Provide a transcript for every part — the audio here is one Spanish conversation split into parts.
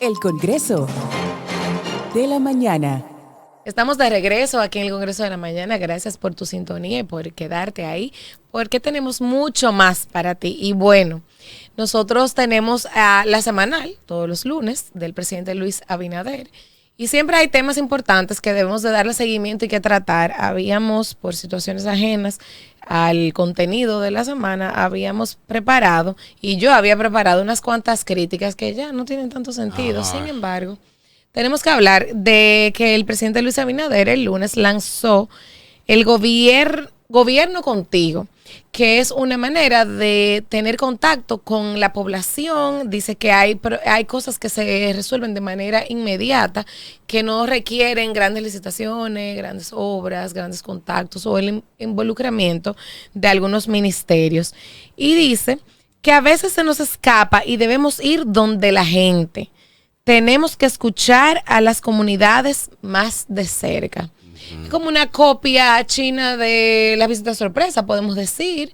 El Congreso de la Mañana. Estamos de regreso aquí en el Congreso de la Mañana. Gracias por tu sintonía y por quedarte ahí, porque tenemos mucho más para ti. Y bueno, nosotros tenemos la semanal, todos los lunes, del presidente Luis Abinader. Y siempre hay temas importantes que debemos de darle seguimiento y que tratar. Habíamos, por situaciones ajenas al contenido de la semana, habíamos preparado, y yo había preparado unas cuantas críticas que ya no tienen tanto sentido. Sin embargo, tenemos que hablar de que el presidente Luis Abinader el lunes lanzó el Gobierno Contigo, que es una manera de tener contacto con la población. Dice que hay cosas que se resuelven de manera inmediata, que no requieren grandes licitaciones, grandes obras, grandes contactos o el involucramiento de algunos ministerios. Y dice que a veces se nos escapa y debemos ir donde la gente. Tenemos que escuchar a las comunidades más de cerca. Es como una copia china de la visita sorpresa, podemos decir.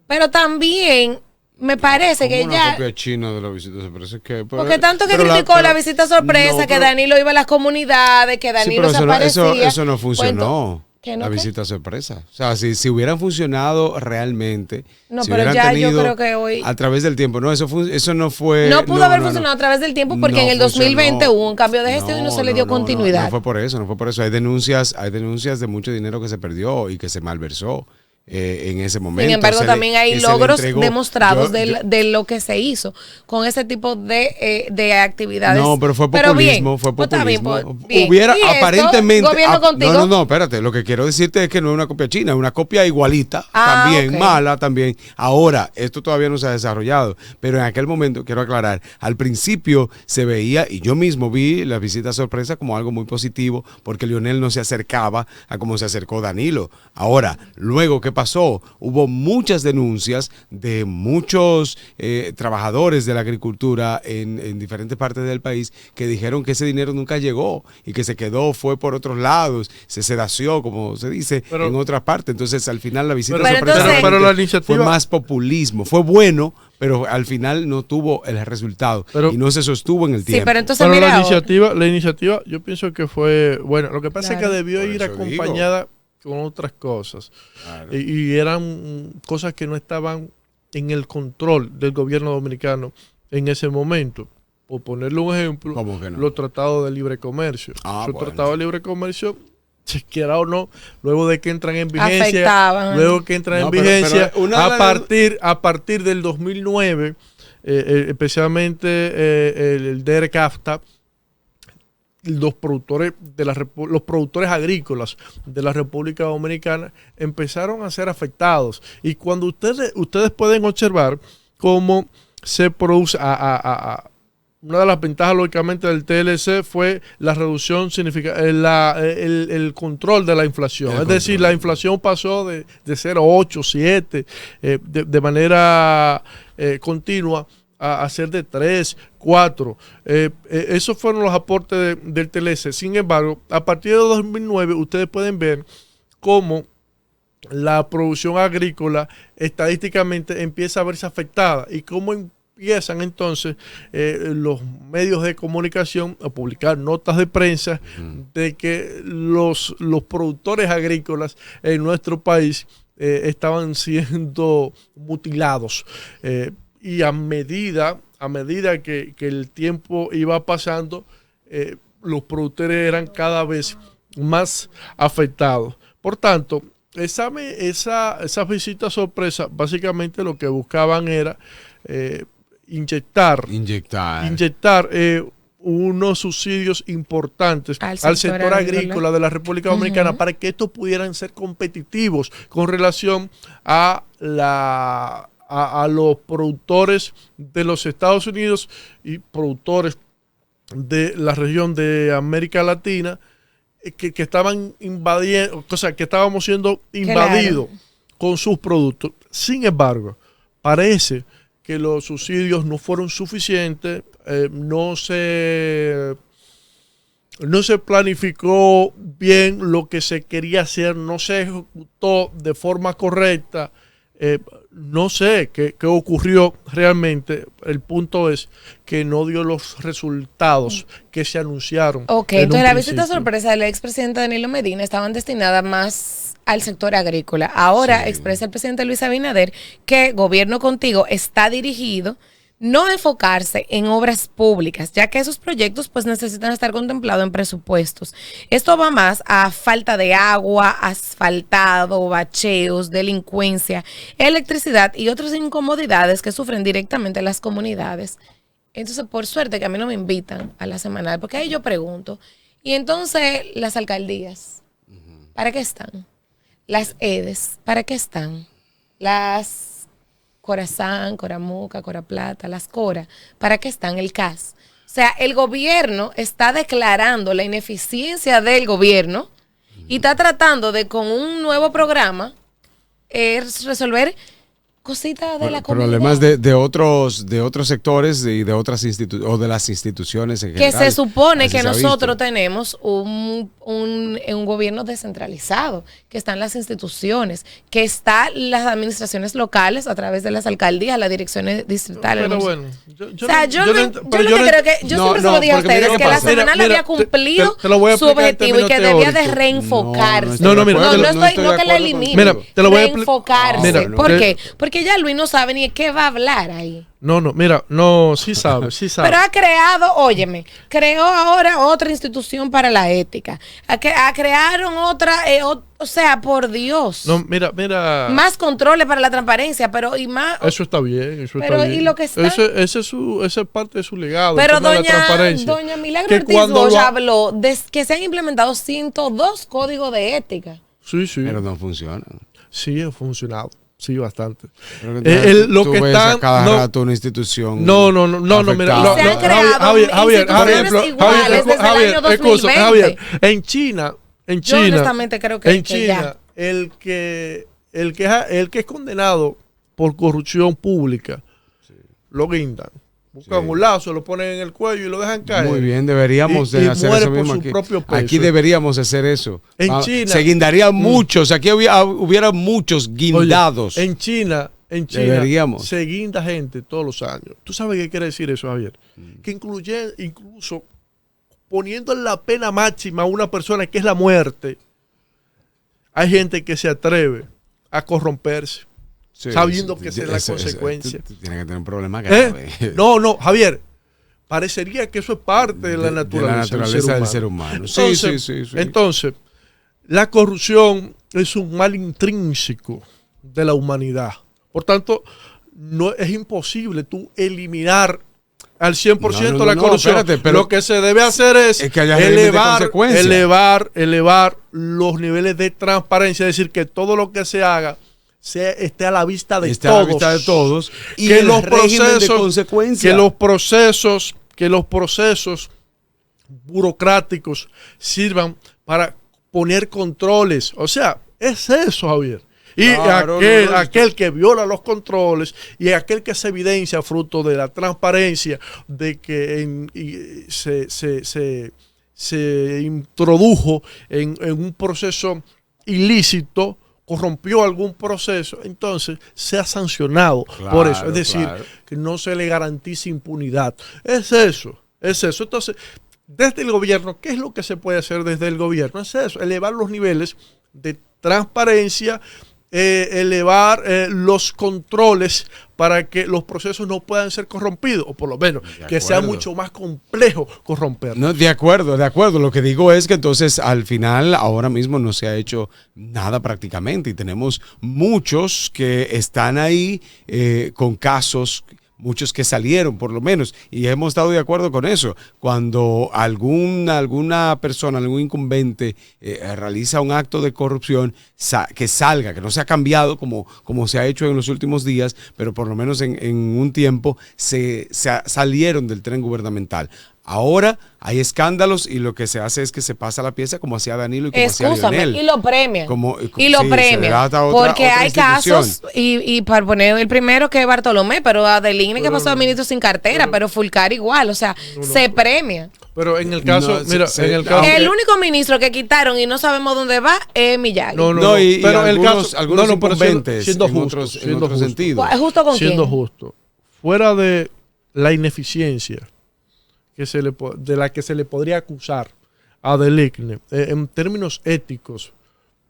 Pero también me parece que una copia china de la visita sorpresa. Porque tanto que criticó la visita sorpresa, que Danilo iba a las comunidades, que Danilo se aparecía. Eso no funcionó. La visita sorpresa. O sea, si hubieran funcionado realmente. No, si pero ya yo creo que hoy. A través del tiempo. No, eso no fue. No pudo haber funcionado a través del tiempo porque en el 2020 hubo un cambio de gestión y no se le dio continuidad. No fue por eso. Hay denuncias de mucho dinero que se perdió y que se malversó. En ese momento. Sin embargo, también hay logros demostrados de lo que se hizo con ese tipo de actividades. No, pero fue populismo. Hubiera aparentemente. Gobierno Contigo. No, espérate. Lo que quiero decirte es que no es una copia china, es una copia igualita, también mala, también. Ahora, esto todavía no se ha desarrollado, pero en aquel momento, quiero aclarar, al principio se veía, y yo mismo vi la visita sorpresa como algo muy positivo, porque Leonel no se acercaba a como se acercó Danilo. Ahora, luego, ¿qué pasó? Hubo muchas denuncias de muchos trabajadores de la agricultura en diferentes partes del país que dijeron que ese dinero nunca llegó y que fue por otros lados, se sedació, como se dice, en otras partes. Entonces, al final la visita sorpresa fue más populismo. Fue bueno, pero al final no tuvo el resultado y no se sostuvo en el tiempo. Pero la iniciativa, yo pienso que fue bueno. Lo que pasa es que debió ir acompañada con otras cosas. Claro. Y eran cosas que no estaban en el control del gobierno dominicano en ese momento. Por ponerle un ejemplo, los tratados de libre comercio. Los tratados de libre comercio, si quiera o no, luego de que entran en vigencia, a partir del 2009, especialmente el DERCAFTA, los productores agrícolas de la República Dominicana empezaron a ser afectados. Y cuando ustedes pueden observar cómo se produce, una de las ventajas lógicamente del TLC fue la reducción el control de la inflación. Decir, la inflación pasó de 0,8, 7 de manera continua a ser de 3, 4. Esos fueron los aportes del TLC. Sin embargo, a partir de 2009, ustedes pueden ver cómo la producción agrícola estadísticamente empieza a verse afectada y cómo empiezan entonces los medios de comunicación a publicar notas de prensa de que los productores agrícolas en nuestro país estaban siendo mutilados. Y a medida que el tiempo iba pasando, los productores eran cada vez más afectados. Por tanto, esa visita sorpresa, básicamente lo que buscaban era inyectar unos subsidios importantes al sector agrícola de la República Dominicana para que estos pudieran ser competitivos con relación a los productores de los Estados Unidos y productores de la región de América Latina que estaban invadiendo, o sea, que estábamos siendo invadidos con sus productos. Sin embargo, parece que los subsidios no fueron suficientes, no se planificó bien lo que se quería hacer, no se ejecutó de forma correcta. no sé qué ocurrió realmente. El punto es que no dio los resultados que se anunciaron. Ok, en entonces un la visita principio. sorpresa del expresidente Danilo Medina estaban destinadas más al sector agrícola. Ahora Sí. expresa el presidente Luis Abinader que Gobierno Contigo está dirigido no a enfocarse en obras públicas, ya que esos proyectos pues necesitan estar contemplados en presupuestos. Esto va más a falta de agua, asfaltado, bacheos, delincuencia, electricidad y otras incomodidades que sufren directamente las comunidades. Entonces, por suerte que a mí no me invitan a la semanal, porque ahí yo pregunto. Y entonces, las alcaldías, ¿para qué están? Las EDES, ¿para qué están? Las Corazán, Coramuca, Coraplata, las Cora, ¿para qué están? El CAS. O sea, el gobierno está declarando la ineficiencia del gobierno y está tratando de, con un nuevo programa, resolver cositas de la comunidad. Problemas de otros sectores y de otras o de las instituciones en Que general. se supone Así que se ha nosotros visto. tenemos un gobierno descentralizado, que están las instituciones, que están las administraciones locales a través de las alcaldías, las direcciones distritales. Pero los- bueno, O sea, yo siempre se No, lo dije a porque mira ustedes, qué que la pasa. semanal Mira, había cumplido te lo voy a su explicar en objetivo y que términos debía de teóricos. reenfocarse. No, mira, no, te lo- no no estoy de que la acuerdo elimine. Mira, te lo voy a reenfocarse. Mira, ¿Por te- qué? Porque ya Luis no sabe ni de qué va a hablar ahí. Sí sabe, sí sabe. Pero ha creado, óyeme, creó ahora otra institución para la ética. Crearon otra, o sea, por Dios. No, mira. Más controles para la transparencia, pero y más. Eso está bien, eso Pero, está bien. ¿y lo que está? Esa es parte de su legado. el Pero tema de la transparencia. doña Milagro Que Ortiz cuando Bosch lo- habló de que se han implementado 102 códigos de ética. Sí. Pero no funciona. Sí, ha funcionado. Sí, bastante. Pero que Lo tú que ves está. a cada No, rato una institución. no, mira. afectada. Y se han creado instituciones iguales desde el año 2020. Javier, en China, Yo honestamente creo que China, ya. el que es condenado por corrupción pública, lo guindan. Buscan Sí. un lazo, lo ponen en el cuello y lo dejan caer. Muy bien, deberíamos Y de hacer muere eso por mismo su aquí. propio peso. Aquí deberíamos hacer eso. En Ah, China- se guindarían muchos. Aquí hubiera muchos guindados. Oye, en China Deberíamos. se guinda gente todos los años. ¿Tú sabes qué quiere decir eso, Javier? Que incluso poniendo en la pena máxima a una persona que es la muerte, hay gente que se atreve a corromperse, Sí, sabiendo sí, que esa es la ese- consecuencia. Tiene que tener un problema grave. No, Javier. Parecería que eso es parte de la naturaleza, del ser humano. Sí, Entonces, sí. Entonces, la corrupción es un mal intrínseco de la humanidad. Por tanto, no es imposible tú eliminar al 100% la corrupción. Espérate, pero lo que se debe hacer es que haya régimen de consecuencia. elevar los niveles de transparencia, es decir, que todo lo que se haga esté a la vista de Está a todos. la vista de todos. Y Que el los régimen de procesos- consecuencia. que los procesos burocráticos sirvan para poner controles. O sea, es eso, Javier. Y Claro, aquel que viola los controles y aquel que se evidencia fruto de la transparencia de que se introdujo en un proceso ilícito, corrompió algún proceso, entonces sea sancionado por eso. Es decir, claro. que no se le garantice impunidad. Es eso. Entonces, desde el gobierno, ¿qué es lo que se puede hacer desde el gobierno? Es eso, elevar los niveles de transparencia, elevar los controles para que los procesos no puedan ser corrompidos, o por lo menos que sea acuerdo. mucho más complejo corromperlos. No, de acuerdo. Lo que digo es que entonces al final ahora mismo no se ha hecho nada prácticamente y tenemos muchos que están ahí con casos, muchos que salieron por lo menos, y hemos estado de acuerdo con eso. Cuando alguna persona, algún incumbente realiza un acto de corrupción, que salga, que no se ha cambiado como se ha hecho en los últimos días, pero por lo menos en un tiempo se salieron del tren gubernamental. Ahora hay escándalos y lo que se hace es que se pasa la pieza como hacía Danilo y como hacía Lionel. Y lo premian. Sí, se le da otra porque hay institución. casos, y para poner el primero que es Bartolomé, pero Adeline que pasó a ministro sin cartera, pero Fulcar igual, o sea, se premia. Pero en el caso, No, mira, se- en el caso... El único ministro que quitaron y no sabemos dónde va es Miyagi. No, y pero el algunos, caso, algunos pero incumbentes siendo en justo, otros, siendo justo. sentidos. ¿Justo con siendo quién? justo, fuera de la ineficiencia de la que se le podría acusar a Del ICNE, en términos éticos,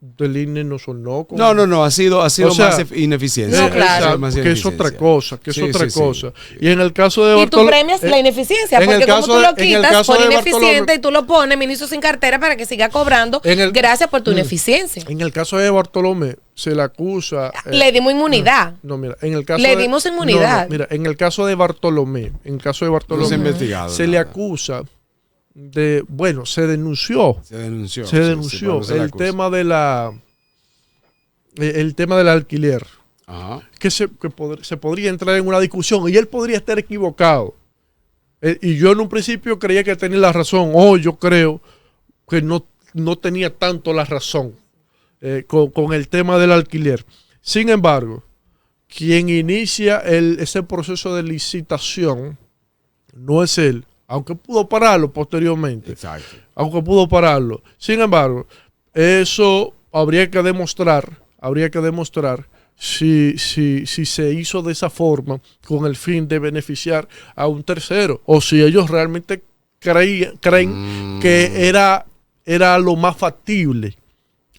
Del ICNE no sonó como... No, ha sido O sea, más ineficiencia. No, claro. Ha sido más que es ineficiencia. otra cosa, que es Sí, otra sí, cosa. sí. Y en el caso de Y tú Bartolomé... premias la ineficiencia, en el porque como caso tú de- lo en el quitas caso por de ineficiente Bartolomé- y tú lo pones ministro sin cartera para que siga cobrando, En el- gracias por tu ineficiencia. En el caso de Bartolomé, se le acusa... Le dimos inmunidad. No, mira, en el caso Le de- dimos inmunidad. mira, en el caso de Bartolomé, No se ha investigado se le nada. acusa de, bueno, se denunció Se denunció. se denunció bueno, se le el acusa. tema de el tema del alquiler, Ajá. que se podría entrar en una discusión y él podría estar equivocado. Y yo en un principio creía que tenía la razón, yo creo que no tenía tanto la razón con el tema del alquiler. Sin embargo, quien inicia ese proceso de licitación no es él, aunque pudo pararlo posteriormente. Exacto. Aunque pudo pararlo. Sin embargo, eso habría que demostrar si se hizo de esa forma con el fin de beneficiar a un tercero o si ellos realmente creen que era lo más factible.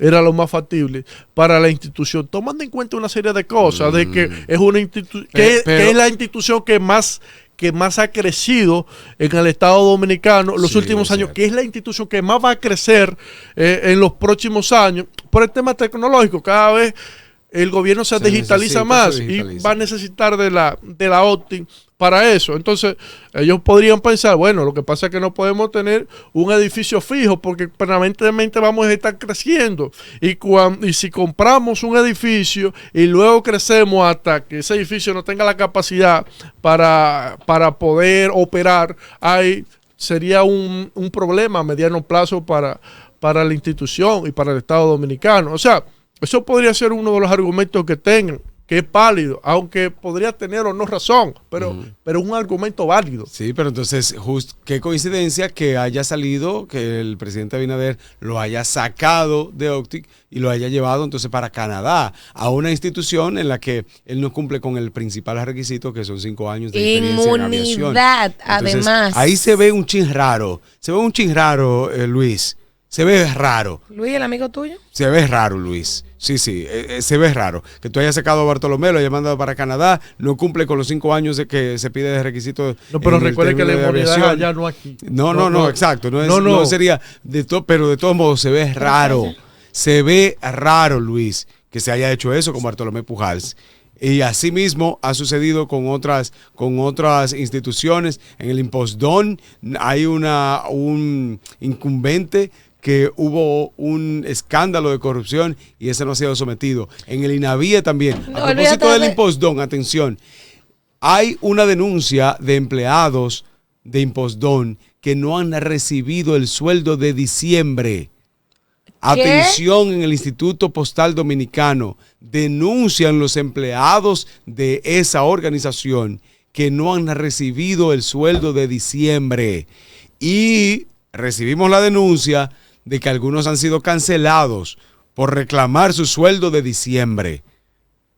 Era lo más factible para la institución, tomando en cuenta una serie de cosas, de que es una que es la institución que más ha crecido en el Estado Dominicano los Sí, últimos es años, cierto. que es la institución que más va a crecer en los próximos años por el tema tecnológico. Cada vez el gobierno se digitaliza necesita, más se y digitaliza. va a necesitar de la OTI para eso. Entonces, ellos podrían pensar, bueno, lo que pasa es que no podemos tener un edificio fijo porque permanentemente vamos a estar creciendo. Y si compramos un edificio y luego crecemos hasta que ese edificio no tenga la capacidad para poder operar, ahí sería un problema a mediano plazo para la institución y para el Estado Dominicano. O sea, eso podría ser uno de los argumentos que tengan, que es válido, aunque podría tener o no razón, pero un argumento válido. Sí, pero entonces, qué coincidencia que haya salido, que el presidente Abinader lo haya sacado de Optic y lo haya llevado entonces para Canadá, a una institución en la que él no cumple con el principal requisito, que son 5 años de experiencia en aviación. Inmunidad, Entonces, además. ahí se ve un chin raro, Luis, se ve raro. Luis, el amigo tuyo. Se ve raro, Luis. Sí, se ve raro. Que tú hayas sacado a Bartolomé, lo hayas mandado para Canadá, no cumple con los 5 años de que se pide de requisito. No, pero en el recuerde que la término de inmunidad es aviación. allá, no aquí. No, exacto. No sería pero de todos modos se ve raro. Se ve raro, Luis, que se haya hecho eso con Bartolomé Pujals. Y así mismo ha sucedido con otras instituciones. En el Impostón hay un incumbente que hubo un escándalo de corrupción y ese no ha sido sometido. En el INAVIE también. No, A propósito olvídate del de- Impostón, atención, hay una denuncia de empleados de Impostón que no han recibido el sueldo de diciembre. Atención, en el Instituto Postal Dominicano denuncian los empleados de esa organización que no han recibido el sueldo de diciembre. Y recibimos la denuncia de que algunos han sido cancelados por reclamar su sueldo de diciembre.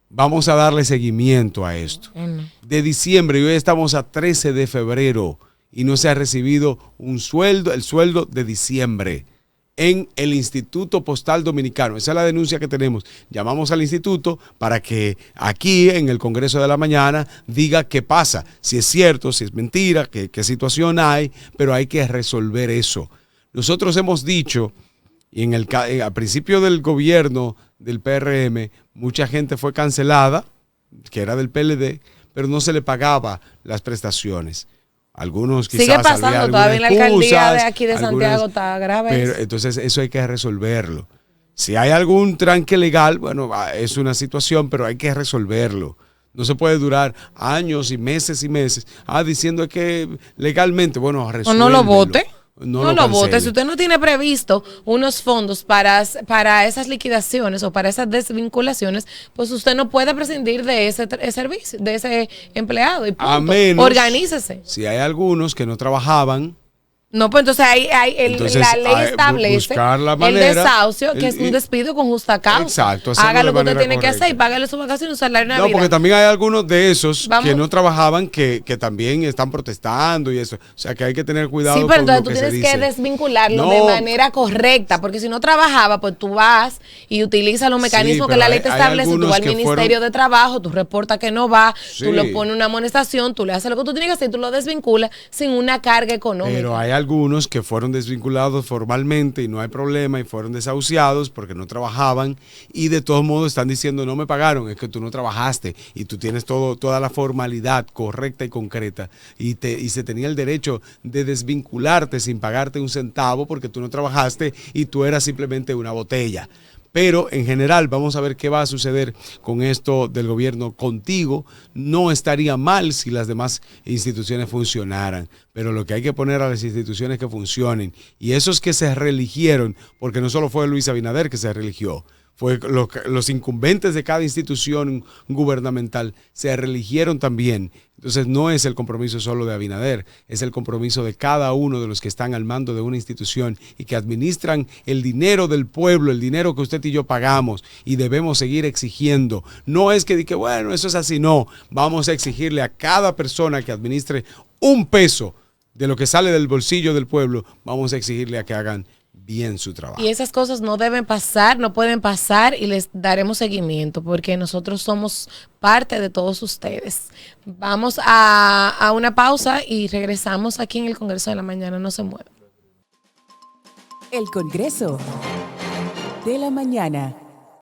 Vamos a darle seguimiento a esto. De diciembre, y hoy estamos a 13 de febrero y no se ha recibido el sueldo de diciembre en el Instituto Postal Dominicano. Esa es la denuncia que tenemos. Llamamos al instituto para que aquí en el Congreso de la Mañana diga qué pasa, si es cierto, si es mentira, qué situación hay, pero hay que resolver eso. Nosotros hemos dicho, y al principio del gobierno del PRM, mucha gente fue cancelada, que era del PLD, pero no se le pagaba las prestaciones. Algunos quizás Sigue pasando había todavía en la algunas alcaldía de excusas, aquí de Santiago, está grave. pero entonces eso hay que resolverlo. Si hay algún tranque legal, bueno, es una situación, pero hay que resolverlo. No se puede durar años y meses diciendo que legalmente, bueno, O resuélvelo. no lo vote. No lo vote. cancele. Si usted no tiene previsto unos fondos para esas liquidaciones o para esas desvinculaciones, pues usted no puede prescindir de ese servicio, de ese empleado. Y punto. A menos, Organícese. si hay algunos que no trabajaban No, pues entonces Entonces, la ley hay- establece buscar la el manera, desahucio, que es un despido con justa causa. Exacto, hacerlo Haga lo de que usted manera tiene que hacer y correcta. págale su vacación y su salario de No, Navidad. porque también hay algunos de esos Vamos. que no trabajaban que también están protestando y eso. O sea, que hay que tener cuidado Sí, con pero lo entonces tú que se tienes que dice. desvincularlo No. de manera correcta, porque si no trabajaba, pues tú vas y utilizas los mecanismos que pero la ley te hay establece, tú algunos vas al que Ministerio fueron- de Trabajo, tú reportas que no va, Sí. tú le pones una amonestación, tú le haces lo que tú tienes que hacer, tú lo desvinculas sin una carga económica. Pero hay algunos que fueron desvinculados formalmente y no hay problema y fueron desahuciados porque no trabajaban y de todos modos están diciendo no me pagaron, es que tú no trabajaste y tú tienes toda la formalidad correcta y concreta y se tenía el derecho de desvincularte sin pagarte un centavo porque tú no trabajaste y tú eras simplemente una botella. Pero en general vamos a ver qué va a suceder con esto del gobierno contigo. No estaría mal si las demás instituciones funcionaran, pero lo que hay que poner a las instituciones que funcionen y esos que se reeligieron, porque no solo fue Luis Abinader que se reeligió, fue los incumbentes de cada institución gubernamental se reeligieron también. Entonces no es el compromiso solo de Abinader, es el compromiso de cada uno de los que están al mando de una institución y que administran el dinero del pueblo, el dinero que usted y yo pagamos y debemos seguir exigiendo. No es que bueno, eso es así, no. Vamos a exigirle a cada persona que administre un peso de lo que sale del bolsillo del pueblo, vamos a exigirle a que hagan bien su trabajo. Y esas cosas no deben pasar, no pueden pasar y les daremos seguimiento porque nosotros somos parte de todos ustedes. Vamos a una pausa y regresamos aquí en el Congreso de la Mañana. No se muevan. El Congreso de la Mañana.